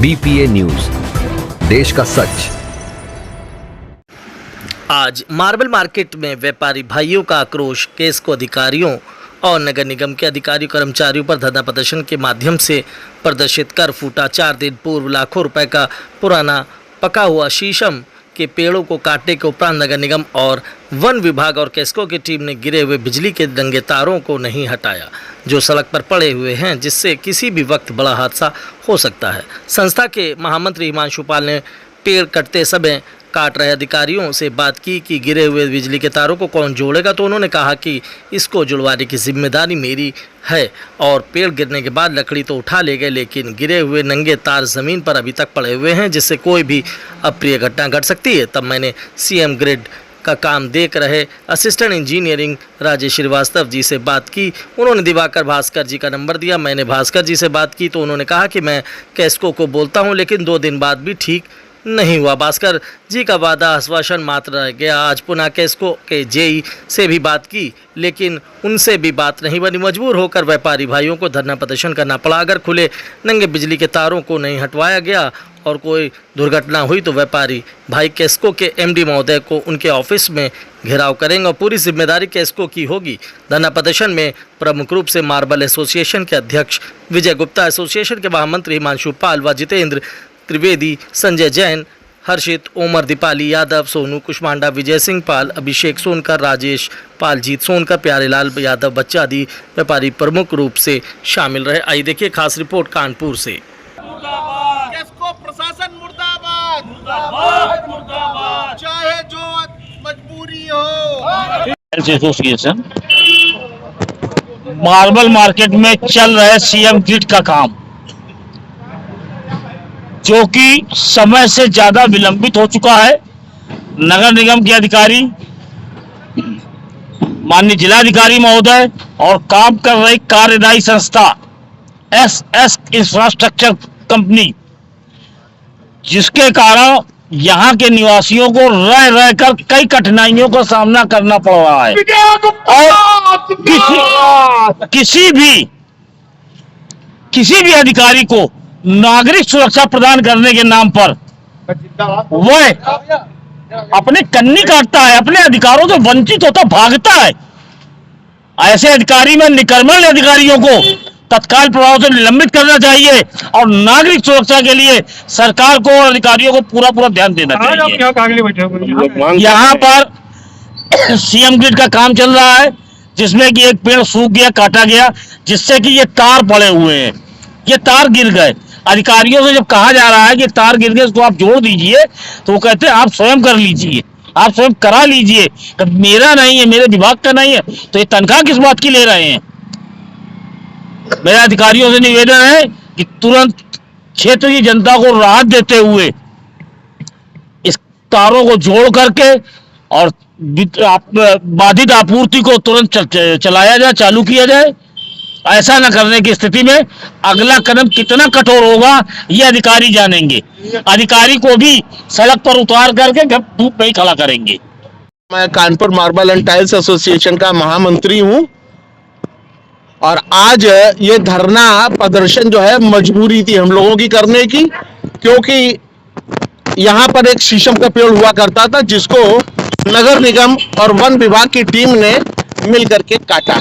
BPA news, देश का सच। आज मार्बल मार्केट में व्यापारी भाइयों का आक्रोश केस्को अधिकारियों और नगर निगम के अधिकारियों कर्मचारियों पर धरना प्रदर्शन के माध्यम से प्रदर्शित कर फूटा। 4 दिन पूर्व लाखों रुपए का पुराना पका हुआ शीशम के पेड़ों को काटने के उपरांत नगर निगम और वन विभाग और केस्को की टीम ने गिरे हुए बिजली के नंगे तारों को नहीं हटाया, जो सड़क पर पड़े हुए हैं, जिससे किसी भी वक्त बड़ा हादसा हो सकता है। संस्था के महामंत्री हिमांशु पाल ने पेड़ कटते समय काट रहे अधिकारियों से बात की कि गिरे हुए बिजली के तारों को कौन जोड़ेगा, तो उन्होंने कहा कि इसको जुड़वाने की जिम्मेदारी मेरी है। और पेड़ गिरने के बाद लकड़ी तो उठा ले गए, लेकिन गिरे हुए नंगे तार ज़मीन पर अभी तक पड़े हुए हैं, जिससे कोई भी अप्रिय घटना घट सकती है। तब मैंने सीएम ग्रिड का काम देख रहे असिस्टेंट इंजीनियरिंग राजेश श्रीवास्तव जी से बात की। उन्होंने दिवाकर भास्कर जी का नंबर दिया। मैंने भास्कर जी से बात की तो उन्होंने कहा कि मैं केस्को को बोलता हूं, लेकिन 2 दिन बाद भी ठीक नहीं हुआ। भास्कर जी का वादा आश्वासन मात्र रह गया। आज पुनः केस्को के जेई से भी बात की, लेकिन उनसे भी बात नहीं बनी। मजबूर होकर व्यापारी भाइयों को धरना प्रदर्शन करना पड़ा। अगर खुले नंगे बिजली के तारों को नहीं हटवाया गया और कोई दुर्घटना हुई तो व्यापारी भाई केस्को के एमडी महोदय को उनके ऑफिस में घेराव करेंगे और पूरी जिम्मेदारी केस्को की होगी। धरना प्रदर्शन में प्रमुख रूप से मार्बल एसोसिएशन के अध्यक्ष विजय गुप्ता, एसोसिएशन के महामंत्री हिमांशु पाल व जितेंद्र त्रिवेदी, संजय जैन, हर्षित, ओमर, दीपाली यादव, सोनू कुशमांडा, विजय सिंह पाल, अभिषेक सोनकर, राजेश पाल, जीत सोनकर, प्यारेलाल यादव, बच्चा आदि व्यापारी प्रमुख रूप से शामिल रहे। आइए देखिए खास रिपोर्ट कानपुर से। केस्को प्रशासन मुर्दाबाद, मुर्दाबाद, मुर्दाबाद, चाहे जो मजबूरी हो। एसोसिएशन मार्बल मार्केट में चल रहे सीएम ग्रिड का काम, जो कि समय से ज्यादा विलंबित हो चुका है। नगर निगम के अधिकारी, माननीय जिलाधिकारी महोदय और काम कर रही कार्यदायी संस्था एसएस इंफ्रास्ट्रक्चर कंपनी, जिसके कारण यहाँ के निवासियों को रह रहकर कई कठिनाइयों का सामना करना पड़ रहा है। और किसी भी अधिकारी को नागरिक सुरक्षा प्रदान करने के नाम पर वह अपने कन्नी काटता है, अपने अधिकारों से वंचित होता भागता है। ऐसे अधिकारी में निकर्मण्य अधिकारियों को तत्काल प्रभाव से निलंबित करना चाहिए और नागरिक सुरक्षा के लिए सरकार को और अधिकारियों को पूरा ध्यान देना चाहिए। यहाँ पर सीएम ग्रिड का काम चल रहा है, जिसमें कि एक पेड़ सूख गया, काटा गया, जिससे कि ये तार पड़े हुए हैं, ये तार गिर गए। अधिकारियों से जब कहा जा रहा है कि तार गिर गए, इसको आप जोड़ दीजिए, तो वो कहते हैं आप स्वयं कर लीजिए, आप स्वयं करा लीजिए। मेरा नहीं है, मेरे विभाग का नहीं है, तो ये तनख्वाह किस बात की ले रहे हैं? मेरा अधिकारियों से निवेदन है कि तुरंत क्षेत्र की जनता को राहत देते हुए इस तारों को जोड़ करके और बाधित आपूर्ति को तुरंत चलाया जाए, चालू किया जाए। ऐसा न करने की स्थिति में अगला कदम कितना कठोर होगा ये अधिकारी जानेंगे। अधिकारी को भी सड़क पर उतार करके धूप में ही खड़ा करेंगे। मैं Kanpur marble and tiles association का महामंत्री हूं और आज ये धरना प्रदर्शन जो है मजबूरी थी हम लोगों की करने की, क्योंकि यहाँ पर एक शीशम का पेड़ हुआ करता था, जिसको नगर निगम और वन विभाग की टीम ने मिल करके काटा।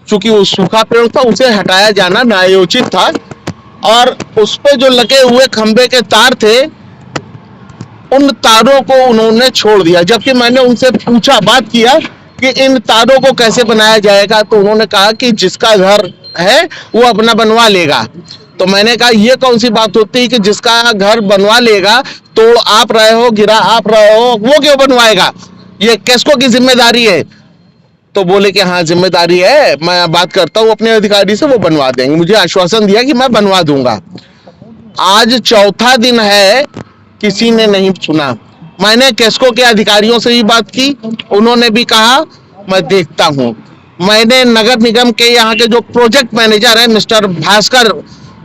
चूंकि वो सूखा पेड़ था, उसे हटाया जाना न्यायोचित था और उस पे जो लगे हुए खंबे के तार थे, उन तारों को उन्होंने छोड़ दिया। जबकि मैंने उनसे पूछा, बात किया कि इन तारों को कैसे बनाया जाएगा, तो उन्होंने कहा कि जिसका घर है वो अपना बनवा लेगा। तो मैंने कहा ये कौन सी बात होती है कि जिसका घर बनवा लेगा, तोड़ आप रहे हो, गिरा आप रहे हो, वो क्यों बनवाएगा? ये केस्को की जिम्मेदारी है। तो बोले कि हाँ जिम्मेदारी है, मैं बात करता हूँ अपने अधिकारी से, वो बनवा देंगे। मुझे आश्वासन दिया कि मैं बनवा दूंगा। आज चौथा दिन है, किसी ने नहीं सुना। मैंने केस्को के अधिकारियों से भी बात की, उन्होंने भी कहा मैं देखता हूँ। मैंने नगर निगम के यहाँ के जो प्रोजेक्ट मैनेजर है मिस्टर भास्कर,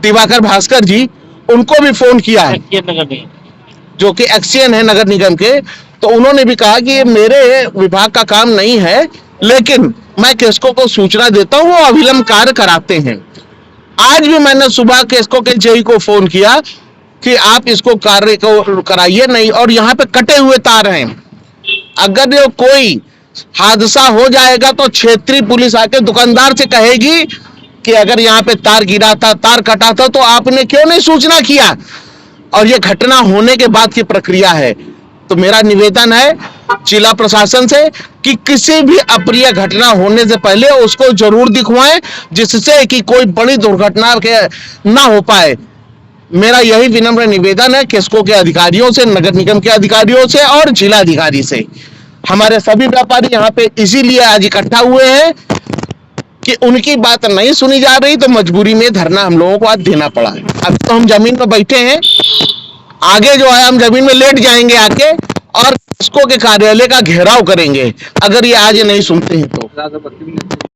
दिवाकर भास्कर जी, उनको भी फोन किया है, जो कि एक्सियन है नगर निगम के। तो उन्होंने भी कहा कि ये मेरे विभाग का काम नहीं है, लेकिन मैं केस्को को सूचना देता हूं, वो अविलंब कार्य कराते हैं। आज भी मैंने सुबह केस्को के जेई को फोन किया, कि आप इसको कार्य को कराइए नहीं। और यहाँ पे कटे हुए तार हैं, अगर ये कोई हादसा हो जाएगा तो क्षेत्रीय पुलिस आके दुकानदार से कहेगी कि अगर यहाँ पे तार गिरा था, तार कटा था, तो आपने क्यों नहीं सूचना किया। और ये घटना होने के बाद की प्रक्रिया है। तो मेरा निवेदन है जिला प्रशासन से कि किसी भी अप्रिय घटना होने से पहले उसको जरूर दिखवाएं, जिससे कि कोई बड़ी दुर्घटना के ना हो पाए। मेरा यही विनम्र निवेदन है किस्को के अधिकारियों से, नगर निगम के अधिकारियों से और जिला अधिकारी से। हमारे सभी व्यापारी यहाँ पे इसीलिए आज इकट्ठा हुए हैं कि उनकी बात नहीं सुनी जा रही, तो मजबूरी में धरना हम लोगों को आज देना पड़ा है। अब तो हम जमीन पर बैठे हैं, आगे जो है हम जमीन में लेट जाएंगे आके और किस्को के कार्यालय का घेराव करेंगे अगर ये आज नहीं सुनते हैं तो।